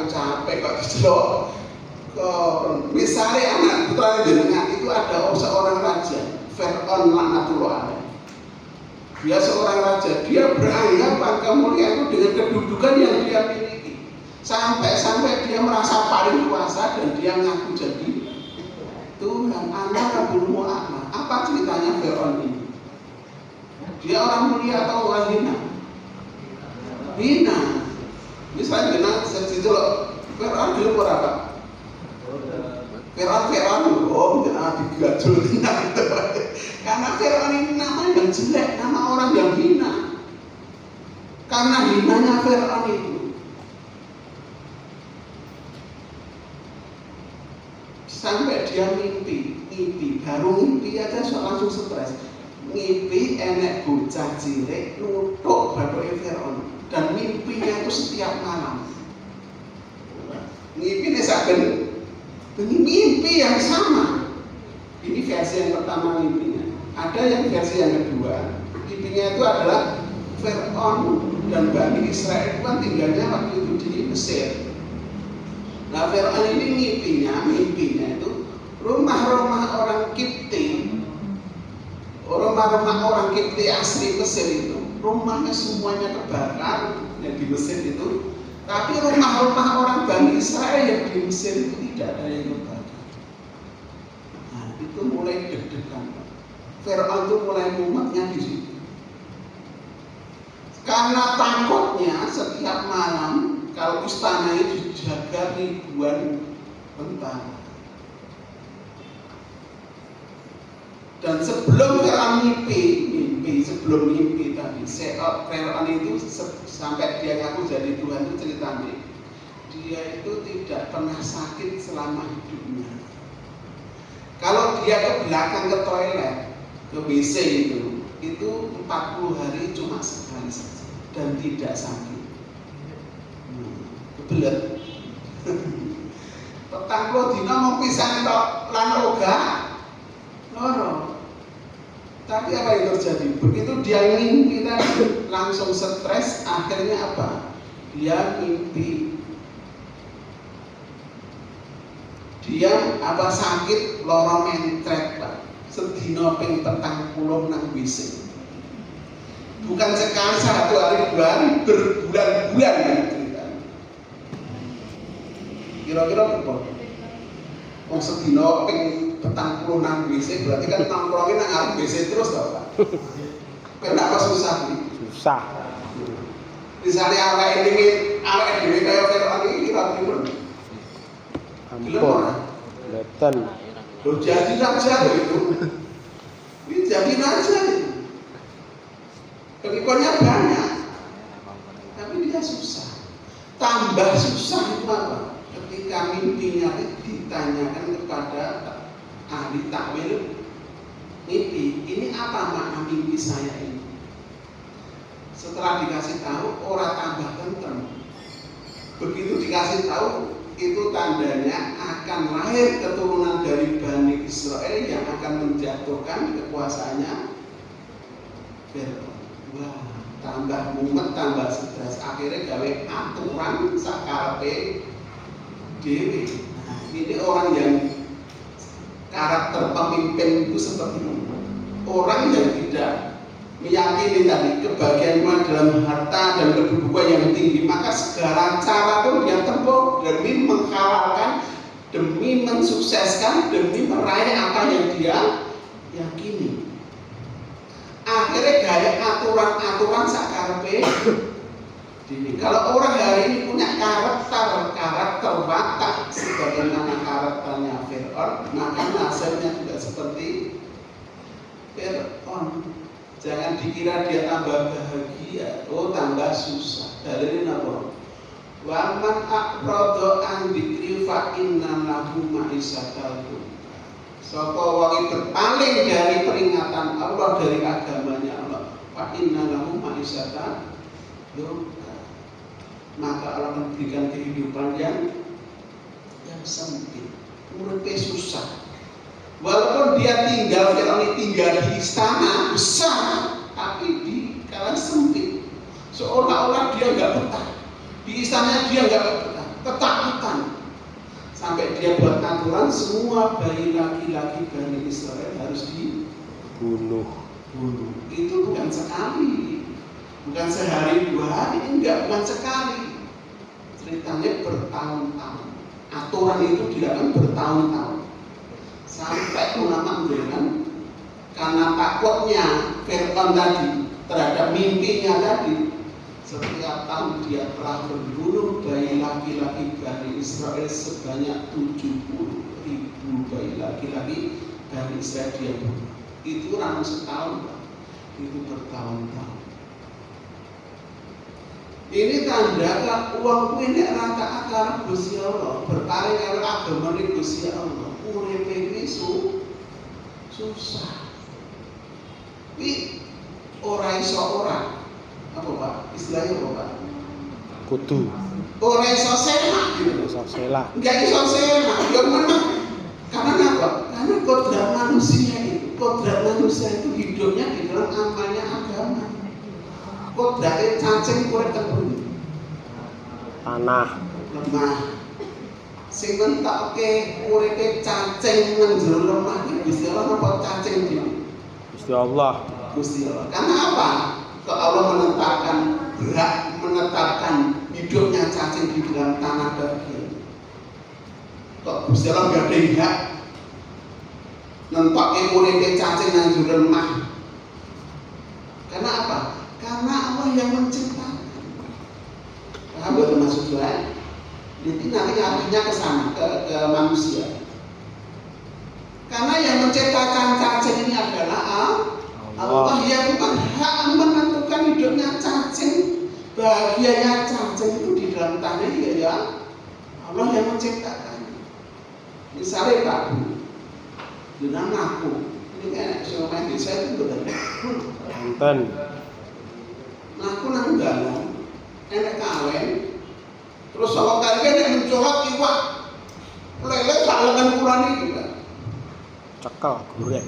aku capek kok dicelok. Misalnya anak putra jenengan itu ada seorang raja, Fir'aun laknatullah alaih. Dia seorang raja, dia beranggapan kemuliaan itu dengan kedudukan yang dia miliki. Sampai dia merasa paling kuasa dan dia ngaku jadi Tuhan. Anak Rabbul Mu'ala. Apa ceritanya Fir'aun ini? Dia orang mulia atau orang hina? Hina. Misalnya jenang segitu loh. Fir'aun dulu apa? Fir'aun oh jangan digajul karena Fir'aun ini nama yang jelek, nama orang yang hina. Karena hinanya Fir'aun itu sampai dia mimpi baru mimpi aja langsung stres. Mimpi enek bocah cilik nutuk bathuke Fir'aun dan mimpinya itu setiap malam. Mimpi saben ini mimpi yang sama. Ini versi yang pertama mimpinya. Ada yang versi yang kedua. Mimpinya itu adalah Fir'aun dan Bani Israel itu kan tinggalnya waktu itu di Mesir. Nah Fir'aun ini mimpinya itu rumah-rumah orang Kipti, rumah-rumah orang Kipti asli Mesir itu, rumahnya semuanya terbakar yang di Mesir itu. Tapi rumah-rumah orang Bani Israel yang di Mesir itu tidak ada yang terbakar. Nah, itu mulai deg-degan. Fir'aun itu mulai mumetnya di situ. Karena takutnya setiap malam kalau istana itu dijaga ribuan tentara. Dan sebelum Fir'aun sebelum mimpi tadi, Fir'aun itu sampai dia ngaku jadi Tuhan itu ceritanya, dia itu tidak pernah sakit selama hidupnya. Kalau dia ke belakang ke toilet, ke WC itu 40 hari cuma sekali saja dan tidak sakit. Kebelet. Petang lo dina mau pisang tok lan oga loro. Tapi apa yang terjadi? Begitu dia mimpi tadi langsung stres, akhirnya apa? Dia mimpi dia sakit loro mentret Pak. Sedina ping 40 nang WC. Bukan sekali, 1 hari 2 hari, berbulan-bulan ceritanya. Kira-kira berapa? Wong sedina ping 40 nang WC berarti kan nongkrongin nang arep WC terus toh Pak. Kenapa susah nih? Susah. Misalnya awake dhewe kaya Fir'aun iki kira-kira. Ampun. Leten. Loh jadi aja itu. Ini jadi aja itu. Pengikutnya banyak. Tapi dia susah. Tambah susah itu apa? Ketika mimpinya ditanyakan kepada ahli takwil mimpi, ini apa makna mimpi saya ini? Setelah dikasih tahu, orang tambah tentrem. Begitu dikasih tahu, itu tandanya akan lahir keturunan dari Bani Israel yang akan menjatuhkan kekuasaannya Fir'aun. Wah, tambah mumet, tambah stres. Akhirnya gawe aturan sakarepe dhewe. Nah, ini orang yang karakter pemimpin itu seperti itu. Orang yang tidak meyakini tadi kebahagiaan dalam harta dan kedudukan yang tinggi, maka segala cara pun dia tempuh demi menghalalkan, demi mensukseskan, demi meraih apa yang dia yakini. Akhirnya gaya aturan-aturan sakarepe dini. Kalau orang hari ini punya karakter watak sebagaimana karakternya Fir'aun, maka nasibnya juga seperti Fir'aun. Jangan dikira dia tambah bahagia, tambah susah. Dalilnya apa? Wa man aqrada an dzikri fa inna lahu ma'isyatan. Sapa wong berpaling dari peringatan Allah, dari agamanya Allah, fa inna lahu ma'isyatan, maka Allah memberikan kehidupan yang sempit, uripnya susah. Walaupun dia Fir'aun tinggal di istana besar, tapi di kalangan sempit, seolah-olah dia nggak betah. Di istana dia nggak betah. ketakutan. Sampai dia buat aturan semua bayi laki-laki Bani Israel harus dibunuh. Itu bukan sekali, bukan sehari 2 hari, enggak, bukan sekali. Ceritanya bertahun-tahun. Aturan itu dilakukan bertahun-tahun. Sampai ulama bilang karena takutnya Fir'aun tadi terhadap mimpinya tadi, setiap tahun dia telah membunuh bayi laki-laki Bani Israel sebanyak 70.000 bayi laki-laki Bani Israel dia bunuh. Itu orang setahun, itu bertahun-tahun. Ini tanda uang ini rata akar Gusti Allah, berpaling karo agama Gusti Allah. Urip iki susah. Wi ora iso ora. Apa Pak? Istilahnya apa Pak? Kudu. Ora iso semak gitu. Iso sela. Enggak iso semak, yo menang. Karena apa? Karena kodrat manusia itu hidupnya di dalam amalnya agama. Kodratnya cacing kulit tembung. Tanah. Lemah. Sing mentokke uripe cacing nang jero lemah iki Gusti Allah napa cacing dhewe? Gusti Allah. Gusti Allah. Karena apa? Kok Allah menetapkan hidupnya cacing di dalam tanah bagian. Kok Gusti Allah enggak ada hak nentokke uripe cacing nang jero lemah? Karena apa? Karena Allah yang menciptakan. Paham betul maksud saya? Jadi nanti artinya ke sana, ke manusia. Karena yang menciptakan cacing ini adalah Allah yang berhak menentukan hidupnya cacing, bahagianya cacing itu di dalam tanah ya. Allah yang menciptakan. Misalnya Pak Bu, dengan aku, ini kan semua desa itu benar. Enten. Aku nang dalan, enek kawen, terus sama kali enek mencolok iwak, lele salengan kurang ini kan? Cekel goreng.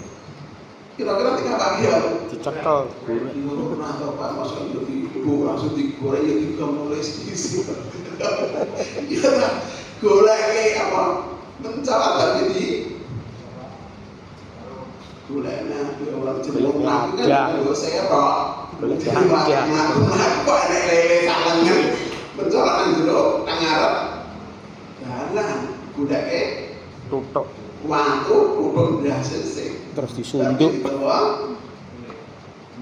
Kira-kira 3 pagi ya? Dicekel goreng. Pernah tau Pak, masa itu langsung digoreng ya 3 mulai sisi. Iya lah, goreng apa? Mencolok lagi di gorengnya, orang jenuh lagi kan? Saya roh. Boleh jadi aku ada lele salengan mencolokkan dulu nang ngarep dalan gudake tutuk waktu tutuk berhasil sih terus disunduk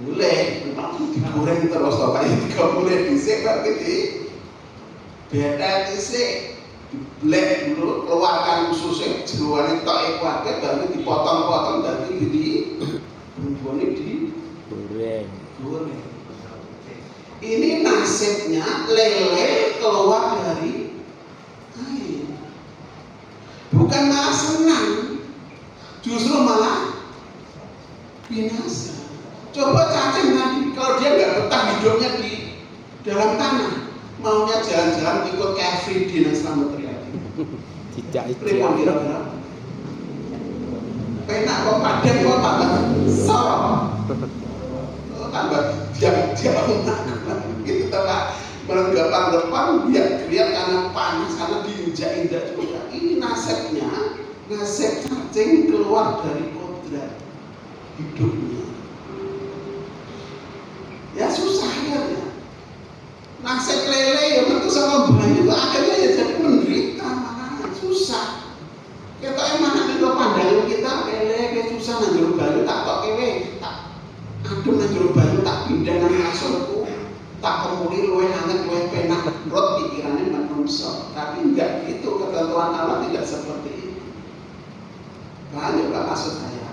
boleh langsung digoreng terus Pak itu boleh dhisik Pak iki beda dhisik diblek dulu keluarkan susu jeroane tok kuwate baru dipotong-potong dadi gede bumbune di goreng. Ini nasibnya lele keluar dari air. Bukan malah senang, justru malah binasa. Coba cacing tadi, kalau dia nggak betah hidupnya di dalam tanah, maunya jalan-jalan ikut Kevin di Selamat Riyadi. Tidak Repot kira-kira. Penak kok padang kok tambah sorok. Tambah jauh gitu Pak, melenggapan depan biar karena panas karena diinjak-injak juga. Ini nasib cacing keluar dari kodrat hidupnya. Ya susah ya. Nasib lele ya tentu sama banyak akhirnya ya jadi menderita, makanya susah. Kita emang di pandangan kita lele kayak susah nanjur bayu tak tok kewe tak aduh nanjur bayu tak pindah nang kasurku tak kemuli luwih hangat luwih penak rot pikirannya menungso. Tapi enggak gitu, ketentuan Allah tidak seperti itu. Paham ya maksud saya?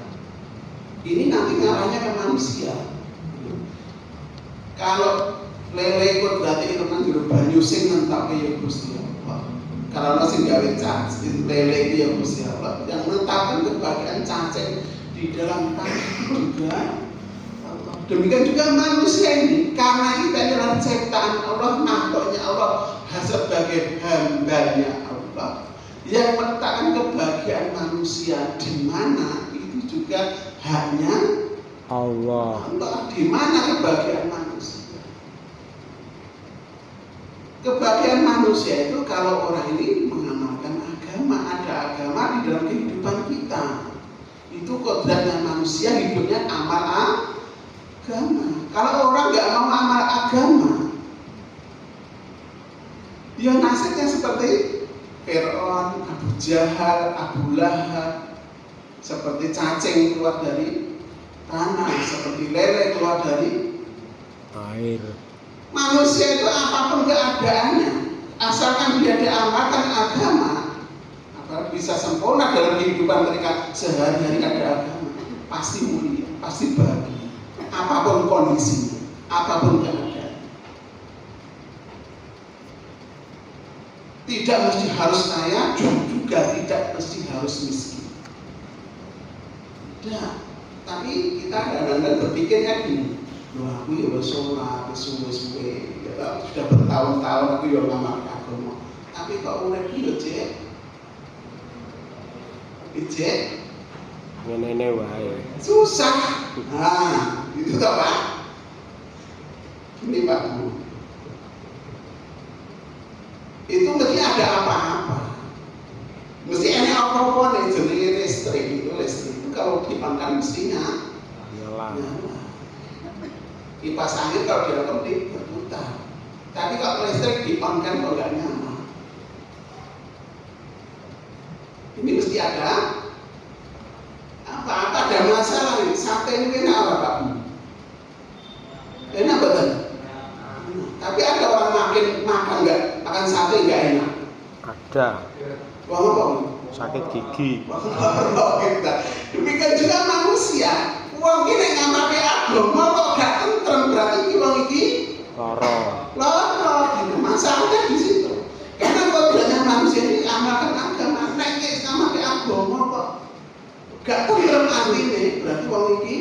Ini nanti ngarahnya ke manusia. Kalau lele ikut berarti itu kan juru banyu sing nentokke ya Gusti Allah. Karena sing gawe cacing lele itu ya Gusti Allah yang menetapkan kebahagiaan cacing di dalam tanah juga. Demikian juga manusia ini, karena kita ini adalah ciptaan Allah, makhluknya Allah, sebagai hambanya Allah yang menetapkan kebahagiaan manusia di mana itu juga hanya Allah. Di mana kebahagiaan manusia? Kebahagiaan manusia itu kalau orang ini mengamalkan agama, ada agama di dalam kehidupan kita. Itu kodratnya manusia, hidupnya amal agama. Kalau orang nggak mau amal agama, ya nasibnya seperti Fir'aun, Abu Jahal, Abu Lahab, seperti cacing keluar dari tanah, seperti lele keluar dari air. Manusia itu apapun keadaannya, asalkan dia diamalkan agama, apalagi bisa sempurna dalam kehidupan mereka sehari-hari ada agama, pasti mulia, pasti bahagia, apapun kondisinya, apapun keadaan. Tidak mesti harus kaya, juga tidak mesti harus miskin. Tidak, tapi kita kadang-kadang berpikirnya gini. Loh, aku ya sholat, suwe-suwe, ya, sudah bertahun-tahun aku ya ngamal agama. Tapi kok urip iki yo Cek? Cek, Ngene wae. susah. Nah, itu toh Pak. Ini Pak Bu. Itu mesti ada apa-apa. Mesti enak apa-apa nih jenenge listrik itu kalau dipangkan mestinya Nyala. Kipas angin kalau dilakukan berputar. Tapi kalau listrik dipankan kok nggak nyaman. Ini mesti ada apa ada masalah ini. Sate ini enak apa Pak? Enak betul. Tapi ada orang makan sate nggak enak. Ada. Wah apa? Sakit gigi. Demikian juga manusia. Wong iki nek ngamake agama kok gak tentrem, berarti iki wong iki Lara. Gitu. Masalahnya di situ. Karena kodratnya manusia ini amalkan agama, nek ngamake agama kok gak tentrem atine, berarti wong iki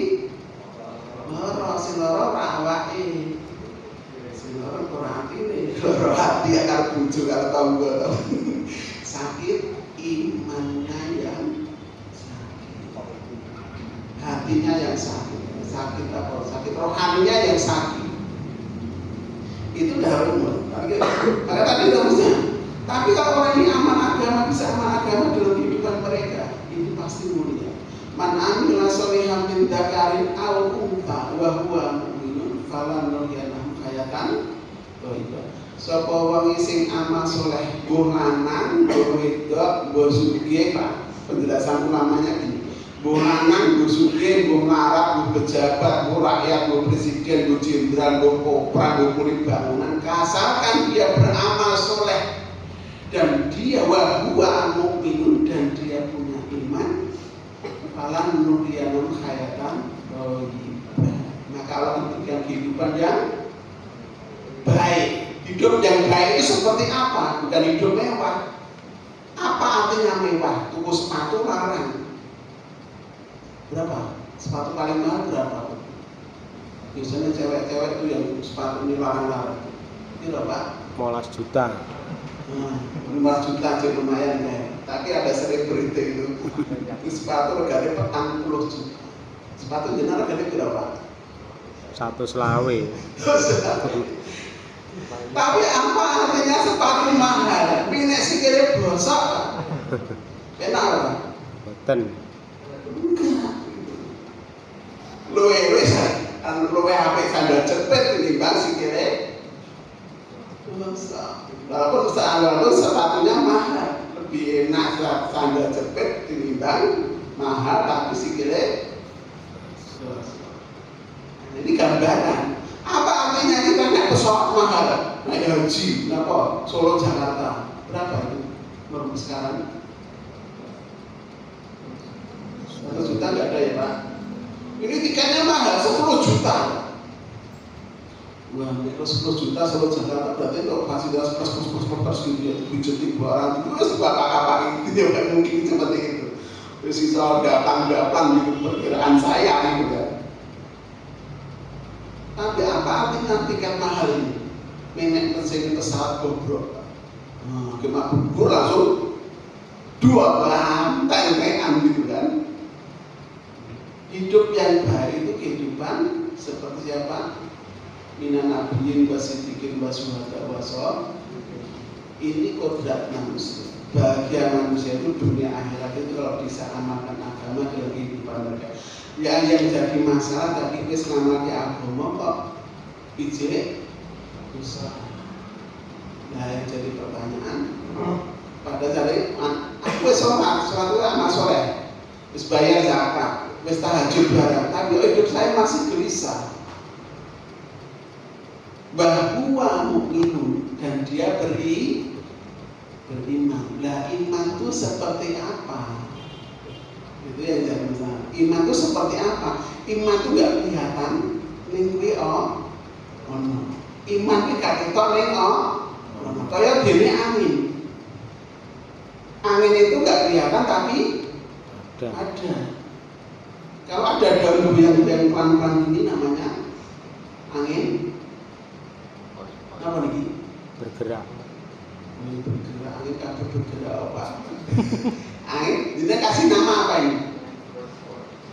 lara, sing lara ora awake. Sing lara ora atine, lara hati karo bojo karo tangga. Sakit imannya yang hatinya yang sakit apa? Sakit rohaninya yang sakit. Itu udah umum. Karena tadi harusnya. Tapi kalau orang ini aman agama, bisa aman agama dalam kehidupan mereka, itu pasti mulia. Man amila sholihan min dzakarin aw untha wa huwa mu'minun falanuhyiyannahu hayatan thayyibah. Sapa wong sing amal saleh, mbuh lanang, mbuh wedok, mbuh sugih, Pak. Penjelasan ulamanya gini. Mbuh lanang, mbuh sugih, mbuh melarat, mbuh pejabat, mbuh rakyat, mbuh presiden, mbuh jenderal, mbuh kopra, mbuh kulit bangunan, asalkan dia beramal soleh dan dia wahwa mukminun dan dia punya iman, falan nuhyiyannahu hayatan thayyibah. Maka Allah memberikan kehidupan yang baik. Hidup yang baik itu seperti apa? Bukan hidup mewah. Apa artinya mewah? Tuku sepatu larang. Berapa? Sepatu paling mahal berapa? Biasanya cewek-cewek itu yang sepatu ini larang-larang. Ini berapa? 15 juta. 5 juta aja lumayan ya. Tapi ada selebriti itu. Sepatu regane 40 juta. Sepatu jenara regane berapa? 120. Tapi apa artinya sepatu mahal? Minek sikile bosok. Enak ora? Boten. Enggak. Luwe apik sandal jepit tinimbang sikile bosok. Walaupun sepatunya mahal, lebih enak sandal jepit tinimbang mahal tapi sikile bosok. Ini gambaran. Apa artinya kita naik pesawat mahal, naik haji, kenapa? Solo Jakarta, berapa itu? Normal sekarang? 1 juta nggak ada ya Pak? Ini tiketnya mahal, 10 juta. Wah, kalau 10 juta Solo Jakarta berarti kalau fasilitas plus gitu ya, budgeting barang itu harus apa itu ya, mungkin seperti itu. Terus soal datang gitu perkiraan saya gitu kan. Tapi apa artinya tiket mahal ini? Menek mesin pesawat bobrok. Kena bubur langsung 2 lantai gitu kan. Hidup yang baik itu kehidupan seperti siapa? Minan nabiyyin wa siddiqin wa syuhada wa Ini kodrat manusia. Bahagia manusia itu dunia akhirat itu kalau bisa amalkan agama dalam kehidupan mereka. Ya yang jadi masalah tadi wis ngamalke agama kok ijek usaha. Nah yang jadi pertanyaan, pada jadi aku wis sholat itu amal soleh, wis bayar zakat, wis tahajud bareng, tapi hidup saya masih gelisah. Bahwa mukminun dan dia beriman. Lah iman itu seperti apa? Itu yang jadi masalah. Iman itu seperti apa? Iman itu nggak kelihatan. Ning kuwi ono. Iman iki gak ketok ning ono. Kaya dene angin. Angin itu nggak kelihatan tapi ada. Kalau ada daun yang pelan-pelan ini namanya angin. Apa lagi? Bergerak. Bergerak, angin kabeh bergerak apa? Angin, dia kasih nama apa ini?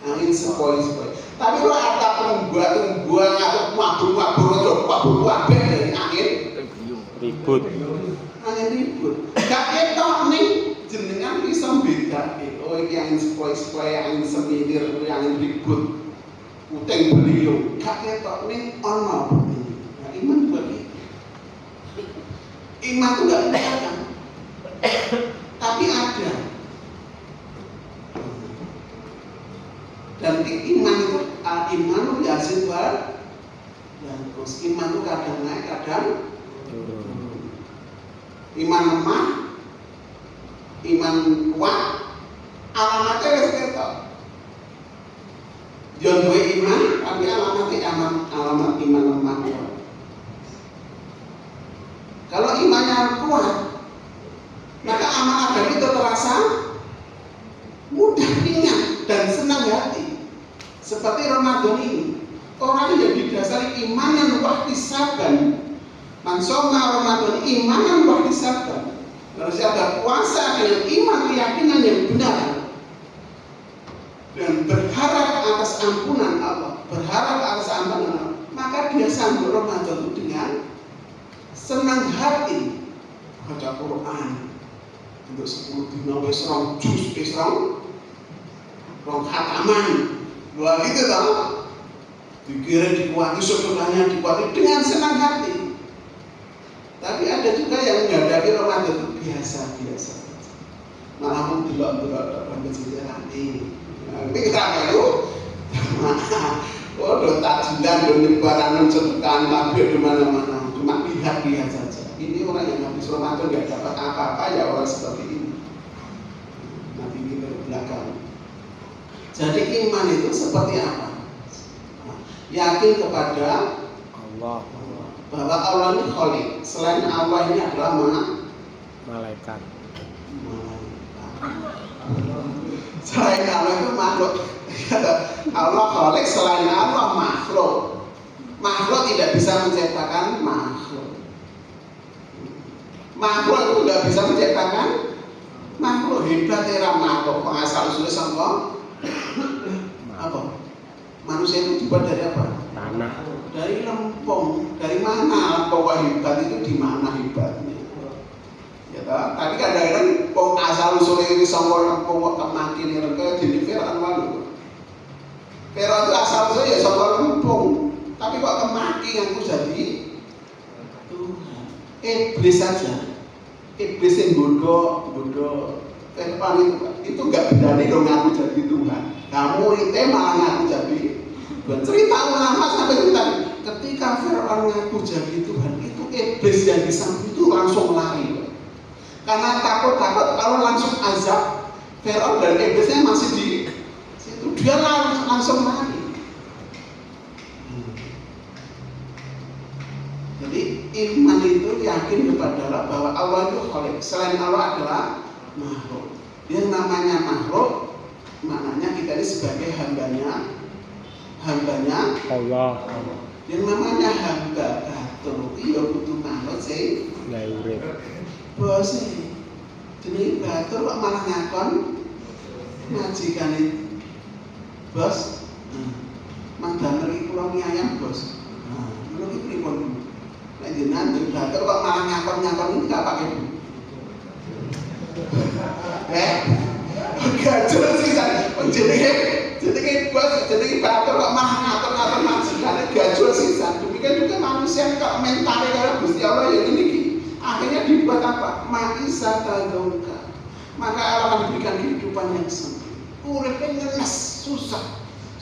Angin sepoi-sepoi. Tapi kalau ada tumbuhan atau mabur-mabur atau mabur-mabur dari angin Ribut. Angin ribut. Gak ketok nih jenengan bisa bedake. Oh ini angin sepoi-sepoi, angin semilir, angin ribut. Uteng beliau. Gak ketok nih ono. Nah, iman juga gitu. Iman itu gak kelihatan, tapi ada. Dan iman itu iman itu yazid dan terus iman itu kadang naik, kadang turun. Iman lemah, iman kuat, alamatnya wis ketok. Yo duwe iman, tapi alamat iman lemah kuat. Kalau imannya kuat, maka amal agama itu terasa mudah, ringan, dan senang hati. Seperti Ramadan ini, orang yang didasari imanan wahtisaban. Man shoma Ramadan imanan wahtisaban. Kalau siapa puasa dengan iman keyakinan yang benar dan berharap atas ampunan Allah, berharap atas ampunan Allah, maka dia sambut Ramadan itu dengan senang hati. Baca Quran untuk 10 dina wis rong juz, wis rong khataman. Wah gitu toh. Dikira dikuati sedekahnya dikuati dengan senang hati. Tapi ada juga yang menghadapi Ramadan itu biasa-biasa saja. Malah mendelok-delok rambut hati. Ini kita baru oh do takjilan do nyebaran sedekah kabeh di mana-mana. Cuma lihat-lihat saja. Ini orang yang habis Ramadan nggak dapat apa-apa ya orang seperti ini. Nanti kita belakang. Jadi iman itu seperti apa? Yakin kepada Allah. Bahwa Allah ini Khalik. Selain Allah ini adalah Malaikat. Selain Allah itu makhluk. Allah Khalik, selain Allah makhluk. Makhluk tidak bisa menciptakan makhluk. Makhluk itu tidak bisa menciptakan makhluk. Hebat era makhluk. Pengasal usulnya sama apa? Manusia itu dibuat dari apa? Tanah. Dari lempung. Dari mana? Bahwa hebat itu di mana hebatnya? Ya toh? Tapi kadang-kadang pong asal usulnya ini sama lempung kok kemakin ini kayak di Fir'aun lalu. Fir'aun itu asal usulnya ya sama lempung. Tapi kok kemaki aku jadi Tuhan. Iblis saja. Iblis yang bodoh. Itu gak berani dong aku jadi Tuhan. Kamu itu malah ngaku jadi Tuhan. Cerita ulama sampai cerita ketika Fir'aun ngaku jadi Tuhan, itu iblis yang di samping itu langsung lari. Karena takut kalau langsung azab Fir'aun dan iblisnya masih di situ, dia langsung lari. Jadi iman itu yakin kepada Allah bahwa Allah itu Khalik. Selain Allah adalah makhluk. Yang namanya makhluk, maknanya kita ini sebagai hambanya Allah. Yang namanya hamba batur, iya butuh makhluk sih. Urip. Bos jenenge batur kok malah ngakon majikane. Bos, mandamel iki kula nyayang bos. Nah, kula iki pripun? Nek jenengan batur kok malah ngakon-ngakon ini gak pakai Gajul sisan jenenge bos, jenenge batur kok malah ngatur-ngatur majikane gajul sisan. Demikian juga manusia kok mentale karo Gusti Allah ya ini iki. Akhirnya dibuat apa? Ma'isa tadauka. Maka Allah akan diberikan kehidupan yang sempit. Uripnya ngenes, susah.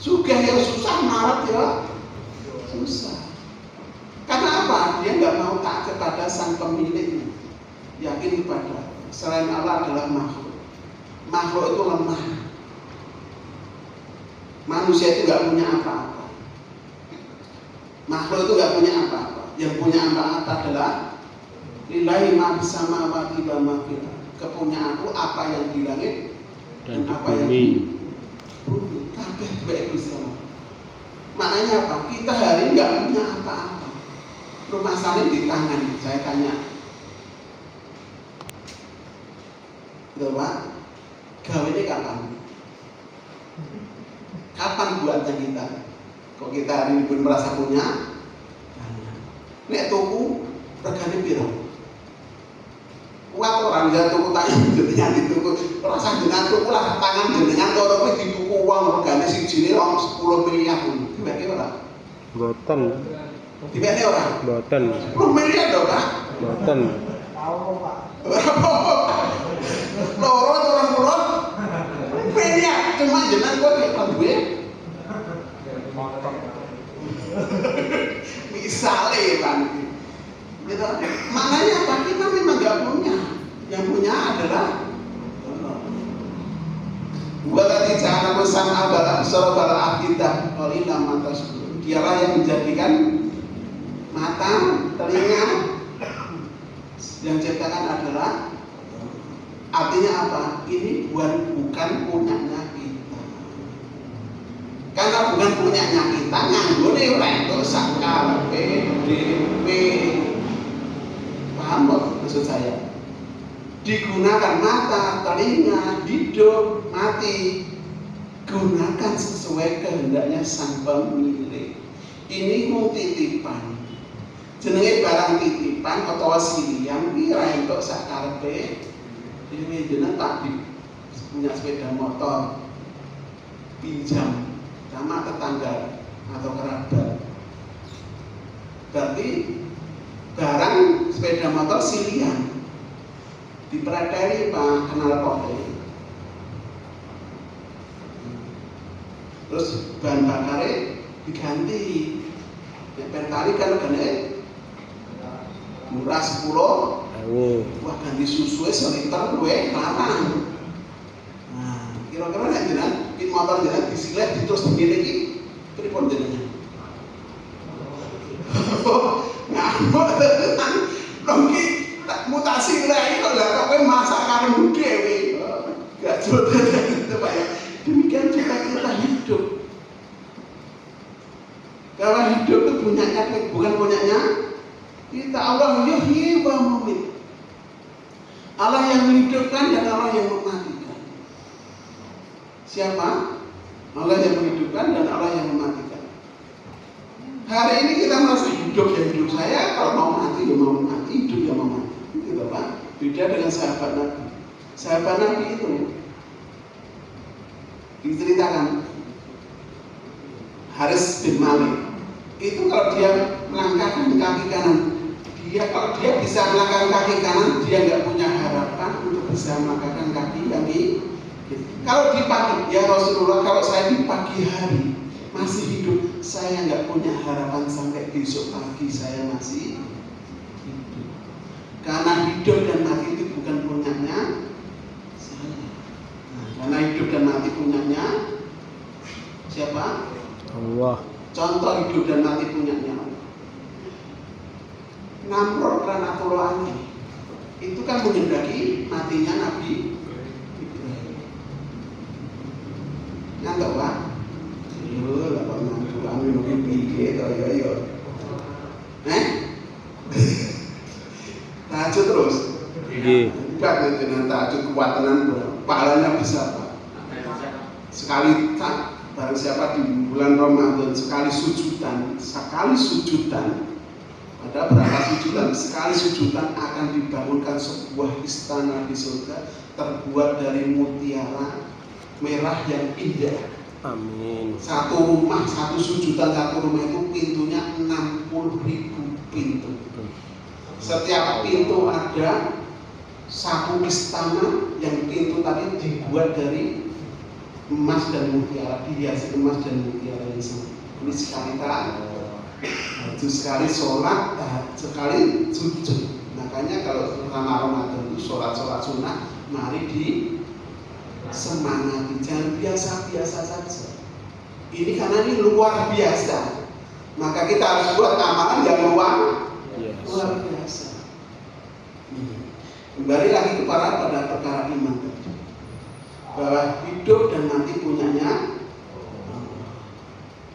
Sugih ya susah, marat ya susah. Karena apa? Dia nggak mau taat kepada sang pemiliknya. Yakin kepada selain Allah adalah makhluk. Makhluk itu lemah. Manusia itu nggak punya apa-apa. Makhluk itu nggak punya apa-apa. Yang punya apa-apa adalah lillahi ma fis samawati wa ma fil ardh. Kepunyaanku apa yang di langit dan apa yang di bumi. Kabeh baik Gusti Allah. Maknanya apa? Kita hari ini nggak punya apa-apa. Rumah saleh di tangan. Saya tanya, Pak, gawe ini kapan? Kapan buatnya kita? Kok kita hari ini pun merasa punya? Nek tuku regane piro? Kuat orang bisa tuku tangan jenengan dituku. Rasa jenengan tuku lah tangan jenengan loro kuwi dituku wong regane sijine 10 miliar. Dibagi ora? Mboten. Dibagi ora? Mboten. 10 miliar lho, Pak. Mboten. Loro orang pulau miliar cuma jenengan kok nek duwe misale Pak. Gitu. Maknanya apa? Kita memang gak punya. Yang punya adalah walati ja'ala musan abala absara afidah qalilan ma tashkurun. Dialah yang menjadikan mata, telinga yang ciptakan adalah, artinya apa? Ini bukan punyanya kita. Karena bukan punyanya kita, nganggone ora entuk sakarepe dhewe. Paham maksud saya? Digunakan mata, telinga, hidup, mati. Gunakan sesuai kehendaknya sang pemilik. Ini mau titipan. Jenenge barang titipan atau silian iki ra entuk sakarepe dhewe. Jeneng tadi punya sepeda motor pinjam sama tetangga atau kerabat. Berarti barang sepeda motor silian diperadari Pak kenal potnya. Terus bahan bakarnya diganti. Nek pertali kan regane murah 10. Wah ganti susunya seliter gue larang. Nah, kira-kira nek jenengan pin motor jenengan disilet terus dimiliki pripun jenengan? Ngamuk tenan. Longki tak mutasi lagi kok lah kok masakan dhewe. Gak jodoh itu Pak ya. Demikian juga kita hidup. Kalau hidup itu punyanya bukan punyanya kita. Allah yuhyi wa mumit. Allah yang menghidupkan dan Allah yang mematikan. Siapa? Allah yang menghidupkan dan Allah yang mematikan. Hari ini kita merasa hidup ya hidup saya, kalau mau mati ya mau mati, hidup ya mau mati. Gitu Pak. Beda dengan sahabat Nabi. Sahabat Nabi itu diceritakan Haris bin Malik itu kalau dia melangkahkan kaki kanan, kalau dia bisa melangkahkan kaki kanan, dia nggak punya harapan untuk bisa melangkahkan kaki yang kiri. Kalau di pagi, ya Rasulullah, kalau saya di pagi hari masih hidup, saya nggak punya harapan sampai besok pagi saya masih hidup. Karena hidup dan mati itu bukan punyanya saya. Nah, karena hidup dan mati punyanya siapa? Allah. Contoh hidup dan mati punyanya Allah. Namrud Ranatullah itu kan menghendaki matinya Nabi Ibrahim. Ngantuk Pak? Yo, lah Pak ngantuk kami mungkin pikir yo. Tahajud terus. Nggih. Enggak dengan tahajud kuwatanan pahalanya besar Pak. Sekali tak barang siapa di bulan Ramadan sekali sujudan Ada berapa sujudan? Sekali sujudan akan dibangunkan sebuah istana di surga terbuat dari mutiara merah yang indah. Amin. Satu rumah, satu sujudan satu rumah itu pintunya 60.000 pintu. Setiap pintu ada satu istana yang pintu tadi dibuat dari emas dan mutiara, dihiasi emas dan mutiara yang sama. Ini sekali itu sekali sholat, sekali sujud. Makanya kalau selama Ramadan itu sholat sunnah, mari disemangati, jangan biasa-biasa saja. Ini karena ini luar biasa, maka kita harus buat amalan yang luar biasa. Kembali lagi pada perkara iman tadi, bahwa hidup dan mati punyanya.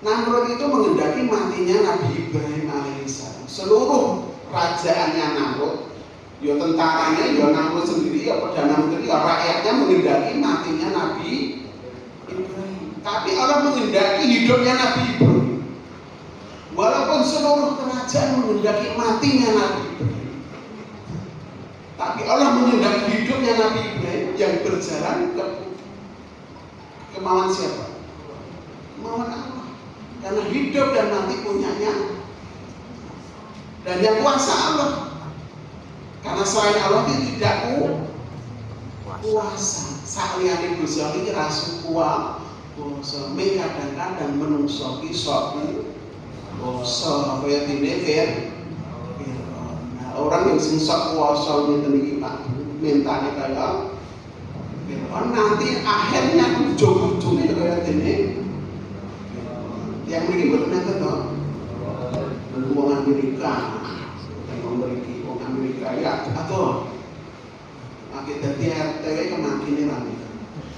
Namrud itu menghendaki matinya Nabi Ibrahim alaihissalam. Seluruh kerajaannya Namrud, ya tentaranya, ya Namrud sendiri, ya perdana menteri, ya rakyatnya menghendaki matinya Nabi Ibrahim. Tapi Allah menghendaki hidupnya Nabi Ibrahim. Walaupun seluruh kerajaan menghendaki matinya Nabi Ibrahim, tapi Allah menghendaki hidupnya Nabi Ibrahim yang berjalan ke kemauan siapa? Kemauan Allah. Karena hidup dan mati punyanya, dan yang kuasa Allah. Karena selain Allah itu tidak kuasa. Sakliyane Gusti Allah iki rasu kuasa. Kadang-kadang menungso ki sok kuasa kaya dene orang yang sing sok kuasa ngeten iki Pak, mentane kaya nanti akhirnya ujung-ujungnya kaya dene yang ini buat nonton dong, orang Amerika, orang Amerika ya atau pakai tadi RTW kemakin ramai.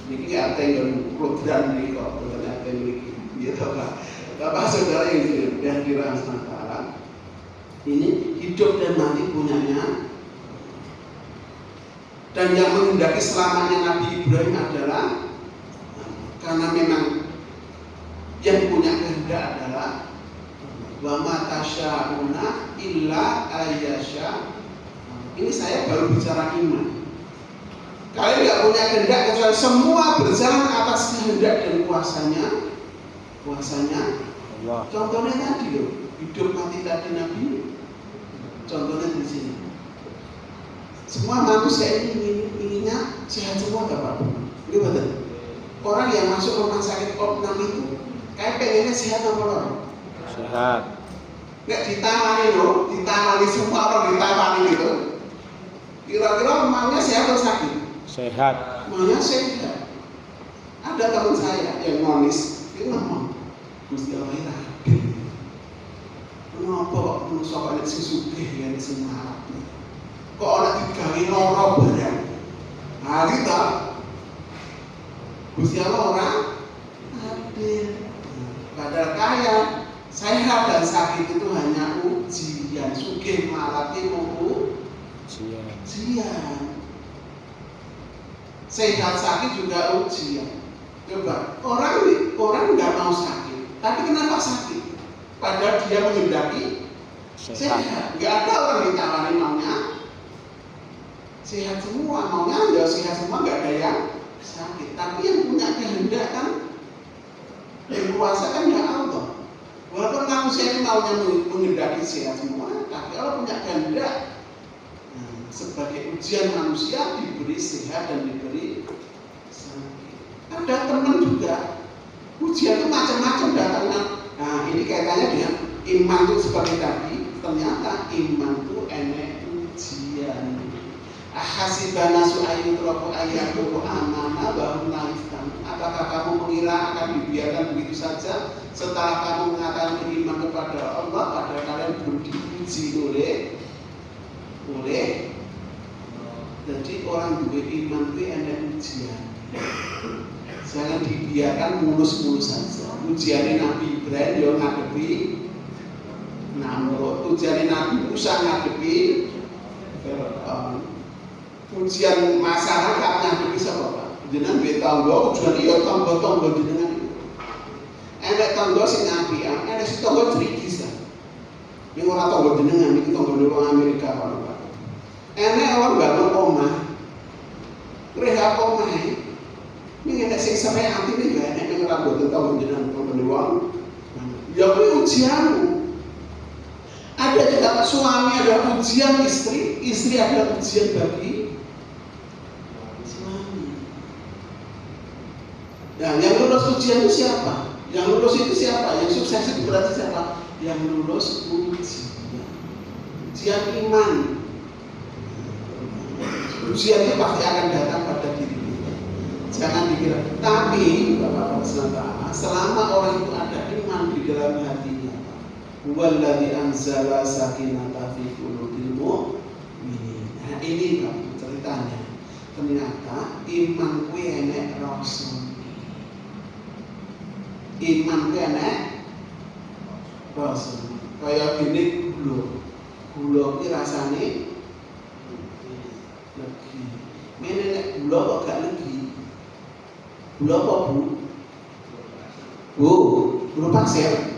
Niki RT yang program ini kok, bukan RT ini, gitu Pak. Bapak saudara yang di Nusantara, ini hidup dan mati punyanya, dan yang menghendaki selamanya Nabi Ibrahim adalah karena memang yang punya kehendak adalah wa ma tasya'una illa ayyasha. Ini saya baru bicara iman. Kalian nggak punya kehendak kecuali semua berjalan atas kehendak dan kuasanya Allah. Contohnya tadi loh, hidup mati tadi Nabi. Contohnya di sini. Semua manusia ini inginnya sehat semua Bapak. Ini betul. Orang yang masuk rumah sakit opnam itu kayak pengennya sehat apa lor? Sehat. Nggak ditawani loh, ditawani semua orang ditawani gitu. Kira-kira maunya sehat atau sakit? Sehat. Maunya sehat. Ada teman saya yang nonis, dia ngomong, Gusti Allah ini kenapa kok manusia kok sing sugih ya sing marah? Kok ora digawe lara barang? Nah kita Gusti Allah ora adil. Padahal kaya, sehat dan sakit itu hanya ujian. Sugih malati ujian. Sehat sakit juga ujian. Coba orang nggak mau sakit, tapi kenapa sakit? Padahal dia menghendaki sehat. Nggak ada orang ditawari maunya sehat semua, maunya ya sehat semua, nggak ada yang sakit. Tapi yang punya kehendak kan, yang kuasa kan ya Allah. Walaupun manusia ini maunya menghendaki sehat semua, tapi Allah punya kehendak. Sebagai ujian manusia diberi sehat dan diberi sakit. Ada teman juga, ujian itu macam-macam datangnya. Nah ini kaitannya dengan iman itu seperti tadi. Ternyata iman itu enek ujian. Ahasibana su'ayyutraku ayyakulu amana bahum naifkan. Apakah kamu mengira akan dibiarkan begitu saja setelah kamu mengatakan beriman kepada Allah, padahal kalian belum diuji oleh jadi orang juga iman itu enek ujian. Jangan dibiarkan mulus-mulus saja. Ujiannya Nabi Ibrahim yang ngadepi Namrud, ujiannya Nabi Musa ngadepi ujian masyarakat ngadepi siapa Pak? Jenengan duwe tangga, ujian iya tangga-tangga jenengan. Enek tangga sing apik, enek sing tangga crigis. Ini orang tangga jenengan, ini tangga orang Amerika Pak. Enek orang bangun omah, rehab omah ini enek sing sampai hati ini gak enek yang rambut tentang jenengan tangga orang. Ya ini ujianmu. Ada juga suami ada ujian istri, istri ada ujian bagi suami. Nah, yang lulus ujian itu siapa? Yang lulus itu siapa? Yang sukses itu berarti siapa? Yang lulus ujian iman. Ujian itu pasti akan datang pada diri kita. Jangan dikira. Tapi Bapak-bapak sekalian, selama orang itu ada iman di dalam hatinya, huwallazi anzala sakinata fi qulubil mu'minin. Nah ini Pak ceritanya. Ternyata iman kuwi enek rasa. Iman kuwi enek rasa. Kaya gini gula kuwi rasane legi. Mene nek gula kok gak legi. Gula apa Bu? Gula pasir.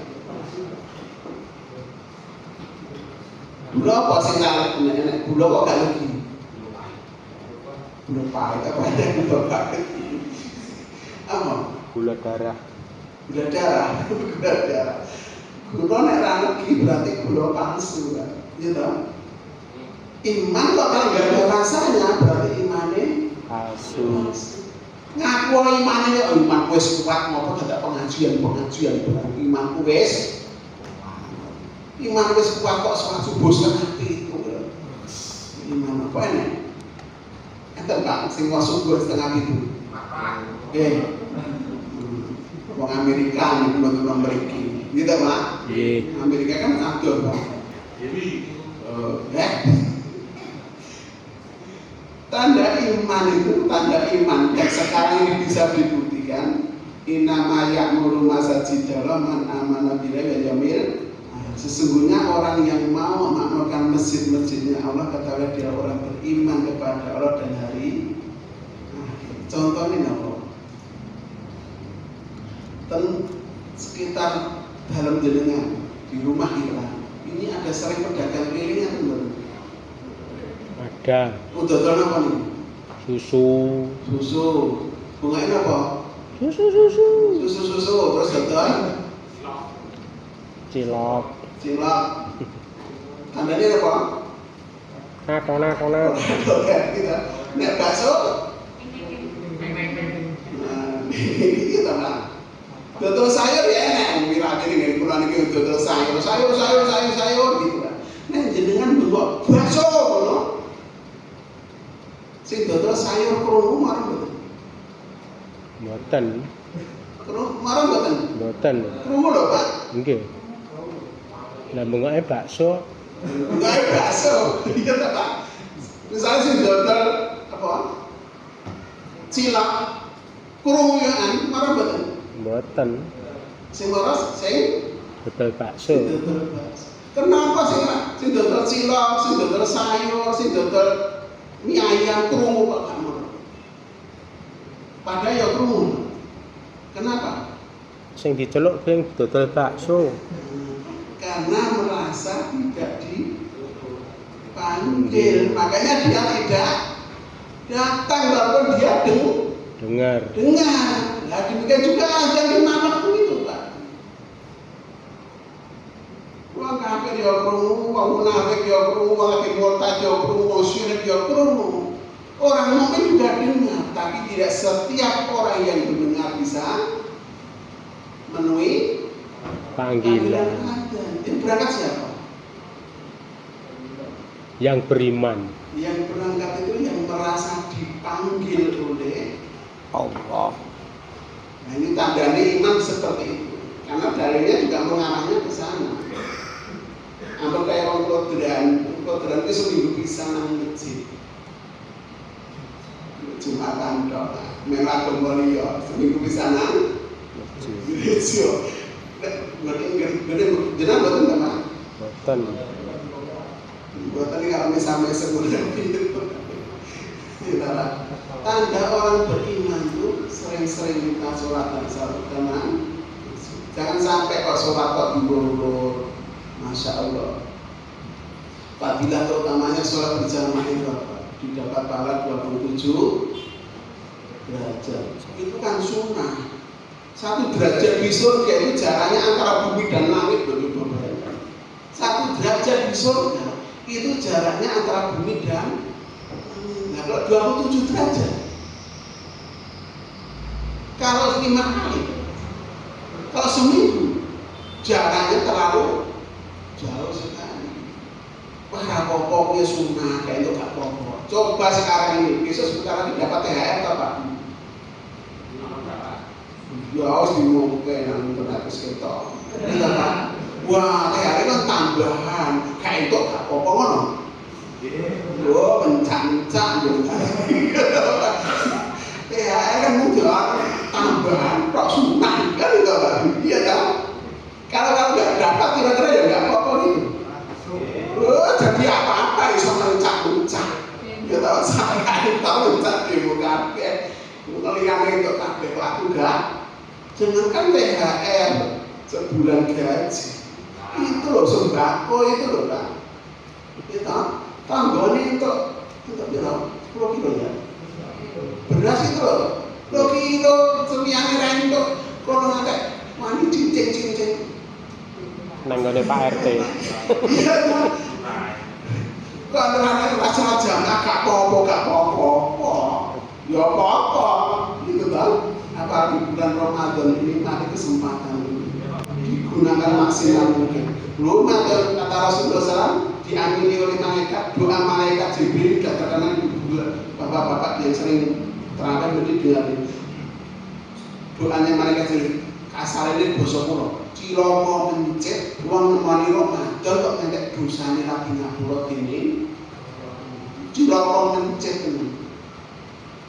Gula apa sing nek gula kok gak legi? Gula pahit apa nek gula pahit? Apa? Gula darah. Gula darah. Gula darah. Gula nek ra legi berarti gula palsu kan. Iya toh? Iman kok kalau gak ada rasanya berarti imane Palsu. ngaku imane kok iman wis kuat ngopo dadak pengajian berarti iman wis kuat kok salat subuh setengah itu iman apa ini? Enten Pak sing mau subuh setengah itu oke wong Amerika nih teman-teman mriki gitu Pak Amerika kan atur Pak tanda iman itu tanda iman yang sekarang ini bisa dibuktikan innama ya'muru masajidallah man amana billahi wal yawmil akhir. Sesungguhnya orang yang mau memakmurkan masjid-masjidnya Allah ketahui dia orang beriman kepada Allah dan hari akhir. Contohnya apa? Sekitar dalam jenengan di rumah kita ini ada sering pedagang kelilingnya teman. Ada. Udah tahu apa nih? Susu. Bunganya apa? Susu. Terus datang? Cilok. Tandanya apa? Natona. Kita. Nek bakso? Nah, ini kita Pak. Dodol sayur ya enak. Mira ini pulang ini dodol sayur gitu kan. Nek jenengan mbok bakso ngono. Sing dodol sayur krungu marang mboten? Mboten. Marang mboten? Mboten. Krungu lho, Pak. Nggih. Lah bengoke bakso. Iya ta, Pak. Misalnya sing dodol apa? Cilok krunguan marang mboten? Mboten. Sing waras sing Dodol bakso. Kenapa sing dodol cilok, sing dodol sayur, sing dodol mie ayam krungu kok gak ngono. Padahal ya krungu. Kenapa? Sing diceluk ping dodol bakso. Karena merasa tidak dipanggil, makanya dia tidak datang walaupun dia Dengar. Nah demikian juga azan di malam itu Pak. Wong kafir ya krungu, wong munafik ya krungu, wong lagi murtad ya krungu, wong syirik ya krungu. Orang mukmin juga dengar, tapi tidak setiap orang yang mendengar bisa memenuhi Panggilan. Ini berangkat siapa? Yang beriman. Yang berangkat itu yang merasa dipanggil oleh Allah. Nah ini tandanya iman seperti itu. Karena dalilnya juga mengarahnya ke sana. Atau kayak orang kodran itu seminggu bisa nang masjid. Jumatan dok, merah kembali seminggu bisa nang masjid. Jenang buatan apa? Boten. Buatan ini kalau misalnya sebulan itu. Tanda orang beriman itu sering-sering minta sholat dan salat tenang. Jangan sampai kok sholat kok diulur, masya Allah. Fadilah terutamanya sholat berjamaah itu apa? Didapat pahala 27 derajat. Itu kan sunnah. 1 derajat di surga itu jaraknya antara bumi dan langit, begitu bayangkan. 1 derajat di surga itu jaraknya antara bumi dan langit. Nah, kalau 27 derajat, kalau 5 kali, kalau seminggu, jaraknya terlalu jauh sekali. Wah, pokoknya sunnah kayak itu gak pokok. Coba sekarang ini, besok sebentar lagi dapat THR atau Pak? Ya harus dimulai yang terdapat sekitar. Ini Pak. Wah, THR kan tambahan. Kayak itu gak pokok kan? Wah, mencang-mencang gitu. THR kan mudah tambahan, kok sunnah kan itu Pak? Iya kan? Kalau nggak dapat kira-kira ya nggak apa-apa gitu. Jadi apa-apa bisa mencak-mencak. Ya tahu saya tahu mencak di muka kafe. Melihat itu kafe aku enggak. Jangankan THR sebulan gaji. Itu loh sembako itu loh Pak. Kita tambahnya itu berapa? 10 kilo ya. Beras itu loh. Lo kilo sembilan rento. Kalau nanti mani cincin. Nanggone Pak RT. Iya kan? Kalau ada rasa-rasa gak apa-apa. Ya apa-apa. Gitu kan? Apa di bulan Ramadan ini ada kesempatan digunakan maksimal mungkin. Belum ada kata Rasulullah SAW diamini oleh malaikat, doa malaikat Jibril katakan bapak-bapak yang sering terangkan berarti dengarin. Doanya malaikat Jibril kasar ini basa kula. Cilaka mencet wong nemoni Ramadan kok ngentek dosane lagi ngapura dene. Cilaka mencet ini.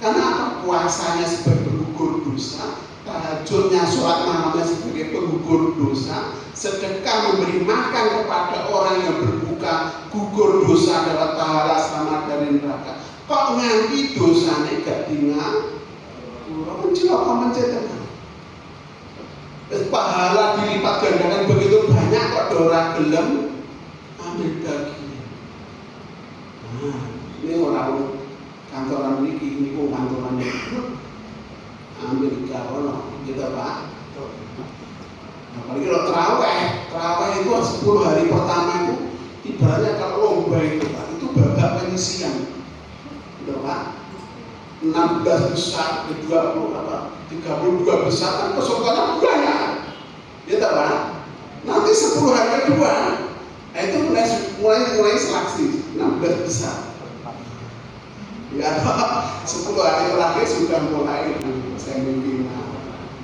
Karena apa? Puasanya sebagai penggugur dosa, tahajudnya sholat malamnya sebagai penggugur dosa, sedekah memberi makan kepada orang yang berbuka gugur dosa dapat pahala selamat dari neraka. Kok nganti dosanya gak tinggal? Cilaka mencet ini. Pahala dilipat gandakan begitu banyak kok ora gelem ambil bagian. Nah, ini orang kantoran ini kok kantoran Amerika ono gitu Pak. Apalagi kalau terawih itu 10 hari pertama itu ibaratnya kalau lomba itu Pak, itu babak penyisian. Gitu Pak. 16 besar, 20 apa? 32 besar kan pesertanya banyak. Ya tak Pak? Nanti 10 hari kedua, nah itu mulai seleksi 16 besar. Ya Pak, 10 hari terakhir sudah mulai semifinal,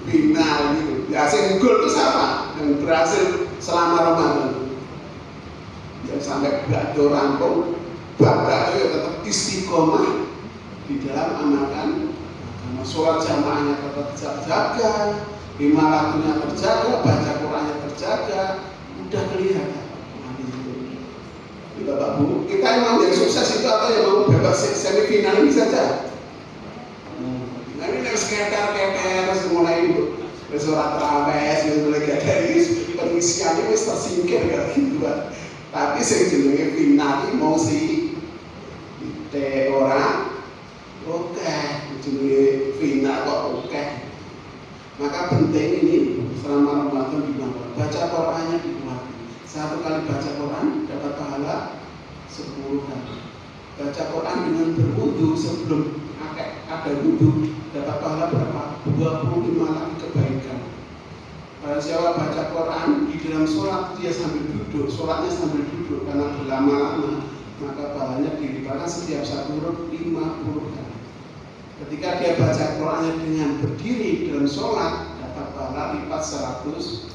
final gitu. Ya yang gol itu siapa? Yang berhasil selama Ramadan. Yang sampai gado rampung, babak itu tetap istiqomah di dalam amalkan. Sholat jamaahnya tetap terjaga, 5 waktunya terjaga, baca Qurannya terjaga, udah kelihatan. Bapak Bu, kita memang yang sukses itu atau yang mau bebas semifinal ini saja. Nah ini harus keter mulai itu, sholat tarawih, mulai dari pengisiannya harus tersingkir gitu Pak. Tapi sejenenge final ini mau si orang, oke. Jadi final kok oke. Maka penting ini selama Ramadan dibangun. Baca Qurannya dibuat. 1 kali baca Quran dapat pahala 10 kali. Baca Quran dengan berwudu sebelum ada wudu dapat pahala berapa? 25 lagi kebaikan. Kalau siapa baca Quran di dalam sholat dia sambil duduk, sholatnya sambil duduk karena berlama-lama maka pahalanya dilipatkan setiap 1 huruf 50 kali. Ketika dia baca Qurannya dengan berdiri dalam sholat dapat pahala lipat 100 kali.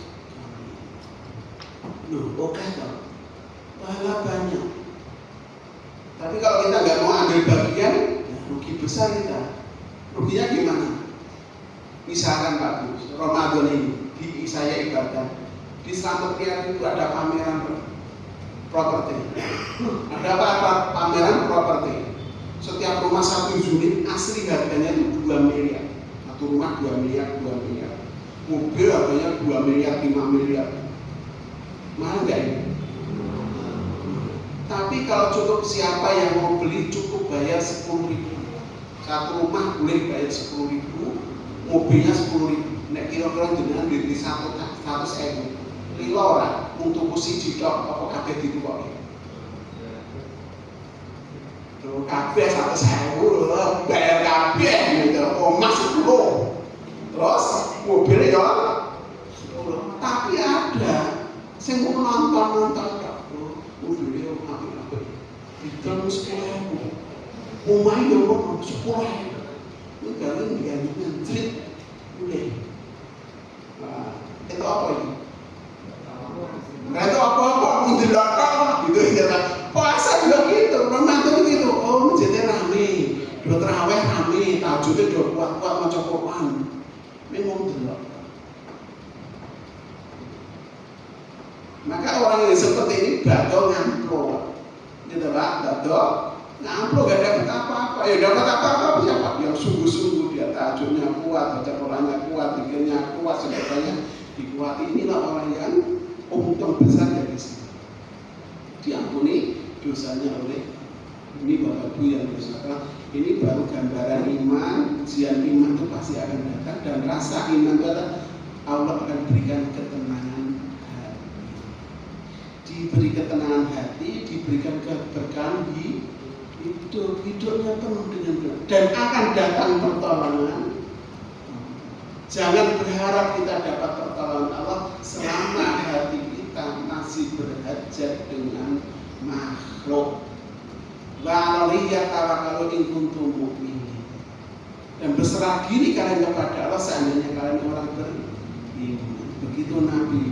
Oke toh, pahala banyak. Tapi kalau kita nggak mau ambil bagian, ya rugi besar kita. Ruginya gimana? Misalkan Pak Bu, Ramadan ini di saya ibadah di Slamet Riyadh itu ada pameran properti. Ada apa pameran properti? Setiap rumah 1 unit asli harganya itu 2 miliar. Satu rumah 2 miliar. Mobil harganya 2 miliar, 5 miliar. Mahal nggak ini? Tapi kalau cukup siapa yang mau beli cukup bayar 10.000. Satu rumah boleh bayar 10.000, mobilnya 10.000. Nek kira-kira jenengan beli 100.000. Lilo ora untuk siji tok apa kabeh ditukoki. Tuh kabeh 100.000 lho, bayar kabeh gitu. Omah 10. Terus mobilnya ya. Tapi ada sing mau nonton tok. Mobilnya apik-apik. Diton 10.000. Omah yo kok 10.000. Ini kalian digantikan treat boleh. Nah, itu apa ini? Nah itu apa-apa mendelok gitu ya. Puasa juga gitu, Ramadan gitu. Oh masjidnya rame, dua terawih rame, tahajudnya dua kuat-kuat maca Quran. Memang delok. Maka orang yang seperti ini badol ngamplo, gitu Pak, badol ngamplo gak dapat apa-apa. Ya dapat apa-apa siapa? Yang sungguh-sungguh dia tahajudnya kuat, baca Qurannya kuat, zikirnya kuat, sebagainya dikuati. Inilah orang yang untung besar dari sini. Diampuni dosanya oleh ini Bapak Ibu yang bersaudara. Ini baru gambaran iman. Ujian iman itu pasti akan datang, dan rasa iman itu adalah Allah akan berikan ketenangan hati. Diberi ketenangan hati, diberikan keberkahan hidup, hidupnya penuh dengan berkah, dan akan datang pertolongan. Jangan berharap kita dapat pertolongan Allah selama hati kita masih berhajat dengan makhluk. Wa 'alaiya tawakkalu in kuntum mu'minin. Dan berserah diri kalian kepada Allah seandainya kalian orang beriman. Begitu Nabi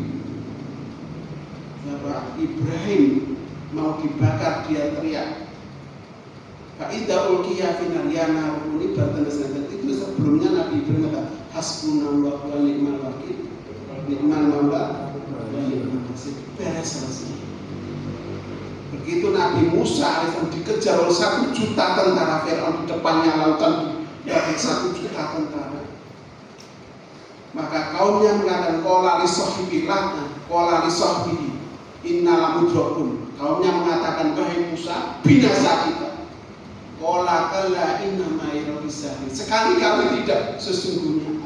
Bapak Ibrahim mau dibakar, dia teriak. Fa'idha ulqiya finar ya naruni bertanda-tanda. Itu sebelumnya Nabi Ibrahim kata hasbunallahu wa ni'mal wakil, ni'mal maula wa ni'mal nasir. Beres selesai. Begitu Nabi Musa alaihissalam dikejar oleh 1 juta tentara Fir'aun, di depannya lautan dari 1 juta tentara. Maka kaumnya mengatakan qala li sahibillah, qala li sahbihi innal mudrakun. Kaumnya mengatakan wahai Musa, binasa kita. Qala kalla inna ma'i rabbisani. Sekali-kali tidak, sesungguhnya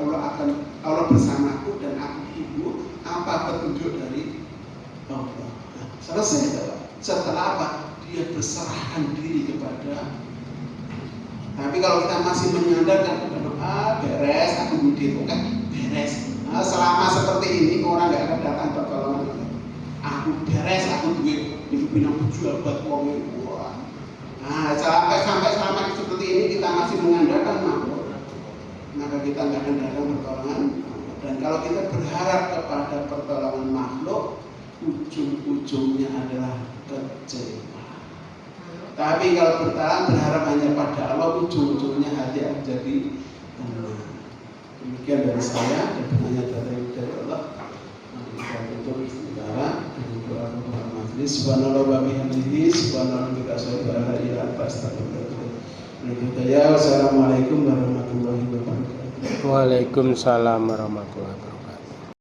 Allah bersamaku dan aku tunggu apa petunjuk dari Allah. Selesai Bapak. Setelah apa? Dia berserahkan diri kepada. Tapi kalau kita masih menyandarkan kepada beres, aku mudit, oke, beres. Nah, selama seperti ini orang nggak akan datang pertolongan. Aku beres, aku duit, pinang berjual buat uang itu. Nah, sampai selama seperti ini kita masih mengandalkan makhluk, maka kita nggak akan datang pertolongan. Dan kalau kita berharap kepada pertolongan makhluk, ujung-ujungnya adalah kecewa. Tapi kalau berharap hanya pada Allah, ujung-ujungnya hati akan jadi tenang. Demikian dari saya, dan hanya dari Allah. Mari kita tutup sementara dengan doa kepada majelis. Subhanallah wa bihamdihi, subhanallah wa bihamdihi. Wassalamualaikum warahmatullahi wabarakatuh. Waalaikumsalam warahmatullahi wabarakatuh.